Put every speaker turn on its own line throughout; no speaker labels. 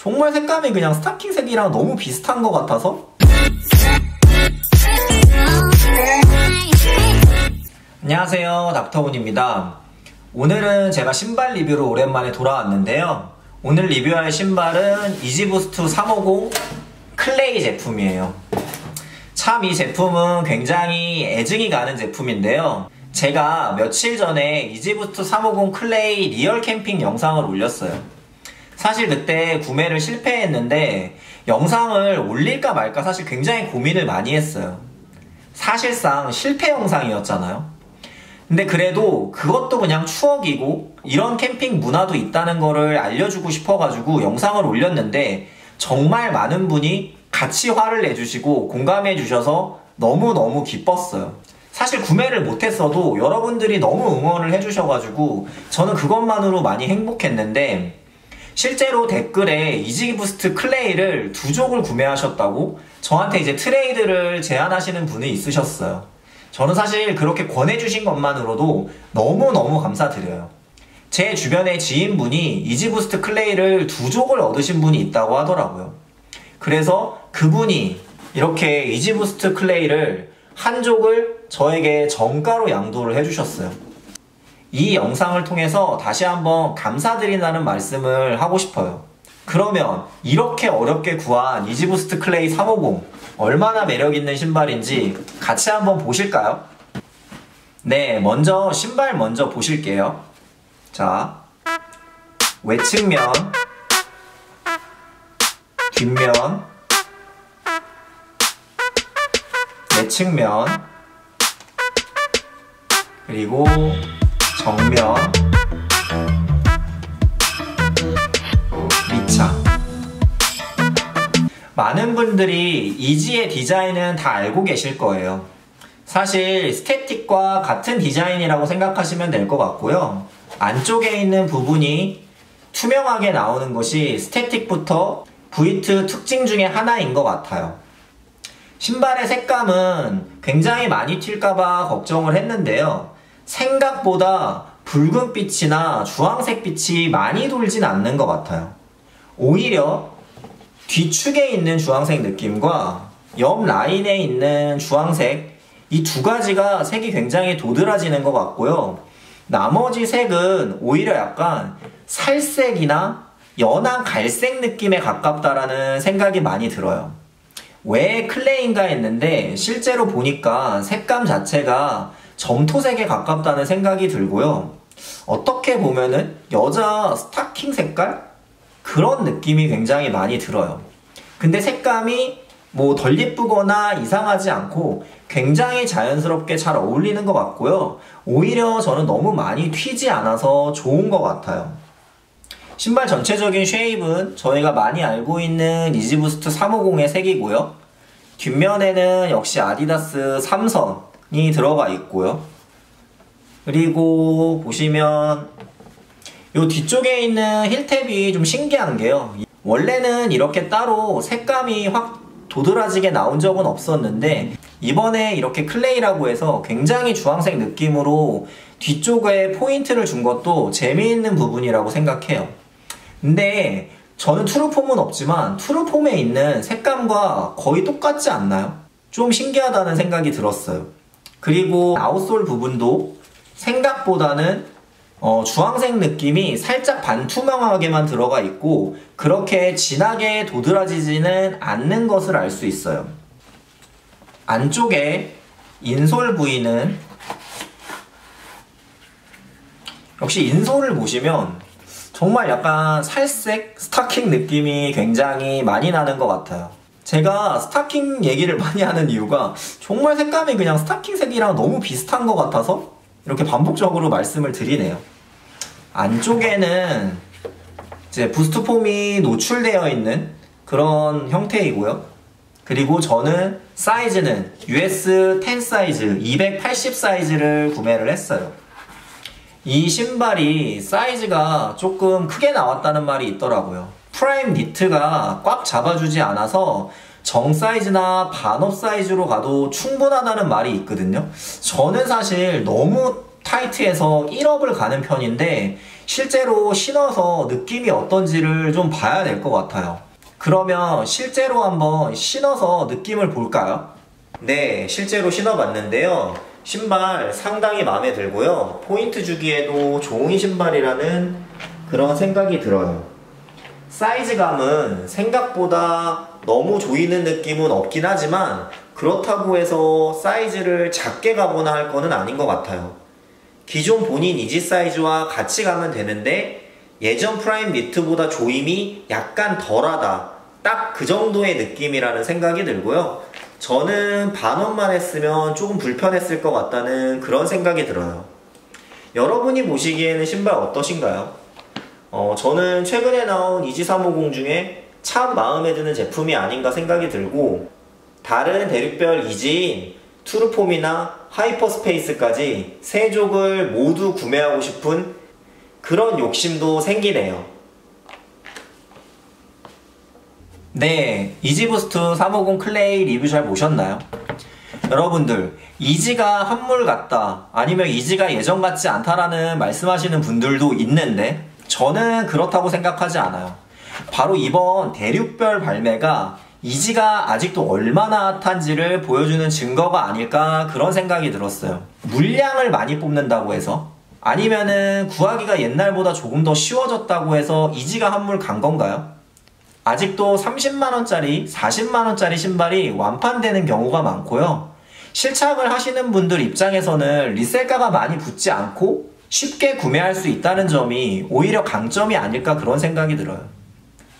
정말 색감이 그냥 스타킹 색이랑 너무 비슷한 것 같아서. 안녕하세요, 닥터훈입니다. 오늘은 제가 신발 리뷰로 오랜만에 돌아왔는데요. 오늘 리뷰할 신발은 이지부스트 350 클레이 제품이에요. 참 이 제품은 굉장히 애증이 가는 제품인데요. 제가 며칠 전에 이지부스트 350 클레이 리얼 캠핑 영상을 올렸어요. 사실 그때 구매를 실패했는데 영상을 올릴까 말까 사실 굉장히 고민을 많이 했어요. 사실상 실패 영상이었잖아요. 근데 그래도 그것도 그냥 추억이고 이런 캠핑 문화도 있다는 거를 알려주고 싶어가지고 영상을 올렸는데 정말 많은 분이 같이 화를 내주시고 공감해 주셔서 너무너무 기뻤어요. 사실 구매를 못했어도 여러분들이 너무 응원을 해주셔가지고 저는 그것만으로 많이 행복했는데, 실제로 댓글에 이지부스트 클레이를 2족을 구매하셨다고 저한테 이제 트레이드를 제안하시는 분이 있으셨어요. 저는 사실 그렇게 권해주신 것만으로도 너무너무 감사드려요. 제 주변의 지인분이 이지부스트 클레이를 2족을 얻으신 분이 있다고 하더라고요. 그래서 그분이 이렇게 이지부스트 클레이를 1족을 저에게 정가로 양도를 해주셨어요. 이 영상을 통해서 다시 한번 감사드린다는 말씀을 하고 싶어요. 그러면 이렇게 어렵게 구한 이지부스트 클레이 350 얼마나 매력있는 신발인지 같이 한번 보실까요? 네, 먼저 신발 먼저 보실게요. 자, 외측면, 뒷면, 내측면, 그리고 정면, 밑창. 많은 분들이 이지의 디자인은 다 알고 계실 거예요. 사실 스태틱과 같은 디자인이라고 생각하시면 될 것 같고요. 안쪽에 있는 부분이 투명하게 나오는 것이 스태틱부터 V2 특징 중에 하나인 것 같아요. 신발의 색감은 굉장히 많이 튈까봐 걱정을 했는데요. 생각보다 붉은빛이나 주황색 빛이 많이 돌진 않는 것 같아요. 오히려 뒤축에 있는 주황색 느낌과 옆 라인에 있는 주황색, 이 두 가지가 색이 굉장히 도드라지는 것 같고요. 나머지 색은 오히려 약간 살색이나 연한 갈색 느낌에 가깝다라는 생각이 많이 들어요. 왜 클레이인가 했는데 실제로 보니까 색감 자체가 점토색에 가깝다는 생각이 들고요. 어떻게 보면은 여자 스타킹 색깔? 그런 느낌이 굉장히 많이 들어요. 근데 색감이 뭐 덜 예쁘거나 이상하지 않고 굉장히 자연스럽게 잘 어울리는 것 같고요. 오히려 저는 너무 많이 튀지 않아서 좋은 것 같아요. 신발 전체적인 쉐입은 저희가 많이 알고 있는 이지부스트 350의 색이고요. 뒷면에는 역시 아디다스 3선이 들어가 있고요. 그리고 보시면 이 뒤쪽에 있는 힐탭이 좀 신기한 게요. 원래는 이렇게 따로 색감이 확 도드라지게 나온 적은 없었는데 이번에 이렇게 클레이라고 해서 굉장히 주황색 느낌으로 뒤쪽에 포인트를 준 것도 재미있는 부분이라고 생각해요. 근데 저는 투르폼은 없지만 투르폼에 있는 색감과 거의 똑같지 않나요? 좀 신기하다는 생각이 들었어요. 그리고 아웃솔 부분도 생각보다는 주황색 느낌이 살짝 반투명하게만 들어가 있고 그렇게 진하게 도드라지지는 않는 것을 알 수 있어요. 안쪽에 인솔 부위는 역시 인솔을 보시면 정말 약간 살색 스타킹 느낌이 굉장히 많이 나는 것 같아요. 제가 스타킹 얘기를 많이 하는 이유가 정말 색감이 그냥 스타킹 색이랑 너무 비슷한 것 같아서 이렇게 반복적으로 말씀을 드리네요. 안쪽에는 이제 부스트폼이 노출되어 있는 그런 형태이고요. 그리고 저는 사이즈는 US10 사이즈 280 사이즈를 구매를 했어요. 이 신발이 사이즈가 조금 크게 나왔다는 말이 있더라고요. 프라임 니트가 꽉 잡아주지 않아서 정 사이즈나 반업 사이즈로 가도 충분하다는 말이 있거든요. 저는 사실 너무 타이트해서 1업을 가는 편인데 실제로 신어서 느낌이 어떤지를 좀 봐야 될 것 같아요. 그러면 실제로 한번 신어서 느낌을 볼까요? 네, 실제로 신어봤는데요. 신발 상당히 마음에 들고요. 포인트 주기에도 좋은 신발이라는 그런 생각이 들어요. 사이즈감은 생각보다 너무 조이는 느낌은 없긴 하지만 그렇다고 해서 사이즈를 작게 가거나 할 거는 아닌 것 같아요. 기존 본인 이지 사이즈와 같이 가면 되는데 예전 프라임 니트보다 조임이 약간 덜하다, 딱 그 정도의 느낌이라는 생각이 들고요. 저는 반원만 했으면 조금 불편했을 것 같다는 그런 생각이 들어요. 여러분이 보시기에는 신발 어떠신가요? 저는 최근에 나온 이지 350 중에 참 마음에 드는 제품이 아닌가 생각이 들고, 다른 대륙별 이지인 투르폼이나 하이퍼스페이스까지 세 족을 모두 구매하고 싶은 그런 욕심도 생기네요. 네, 이지부스트 350 클레이 리뷰 잘 보셨나요? 여러분들, 이지가 한물 같다, 아니면 이지가 예전 같지 않다라는 말씀하시는 분들도 있는데 저는 그렇다고 생각하지 않아요. 바로 이번 대륙별 발매가 이지가 아직도 얼마나 핫한지를 보여주는 증거가 아닐까 그런 생각이 들었어요. 물량을 많이 뽑는다고 해서, 아니면은 구하기가 옛날보다 조금 더 쉬워졌다고 해서 이지가 한물 간 건가요? 아직도 30만원짜리, 40만원짜리 신발이 완판되는 경우가 많고요. 실착을 하시는 분들 입장에서는 리셀가가 많이 붙지 않고 쉽게 구매할 수 있다는 점이 오히려 강점이 아닐까 그런 생각이 들어요.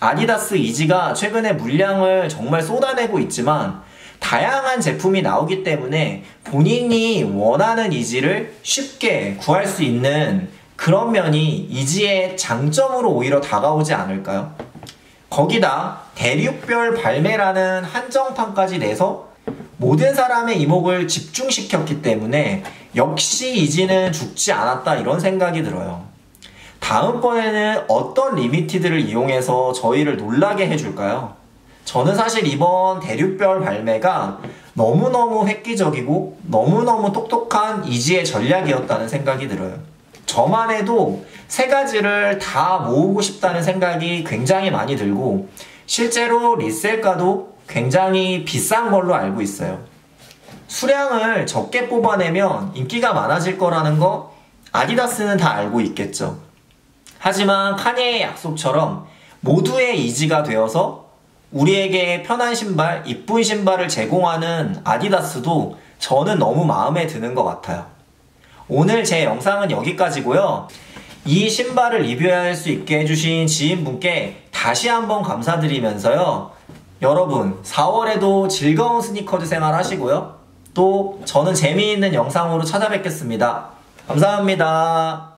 아디다스 이지가 최근에 물량을 정말 쏟아내고 있지만 다양한 제품이 나오기 때문에 본인이 원하는 이지를 쉽게 구할 수 있는 그런 면이 이지의 장점으로 오히려 다가오지 않을까요? 거기다 대륙별 발매라는 한정판까지 내서 모든 사람의 이목을 집중시켰기 때문에 역시 이지는 죽지 않았다 이런 생각이 들어요. 다음번에는 어떤 리미티드를 이용해서 저희를 놀라게 해줄까요? 저는 사실 이번 대륙별 발매가 너무너무 획기적이고 너무너무 똑똑한 이지의 전략이었다는 생각이 들어요. 저만 해도 세 가지를 다 모으고 싶다는 생각이 굉장히 많이 들고, 실제로 리셀가도 굉장히 비싼 걸로 알고 있어요. 수량을 적게 뽑아내면 인기가 많아질 거라는 거 아디다스는 다 알고 있겠죠. 하지만 카니에의 약속처럼 모두의 이지가 되어서 우리에게 편한 신발, 이쁜 신발을 제공하는 아디다스도 저는 너무 마음에 드는 것 같아요. 오늘 제 영상은 여기까지고요. 이 신발을 리뷰할 수 있게 해주신 지인분께 다시 한번 감사드리면서요. 여러분 4월에도 즐거운 스니커즈 생활 하시고요. 또 저는 재미있는 영상으로 찾아뵙겠습니다. 감사합니다.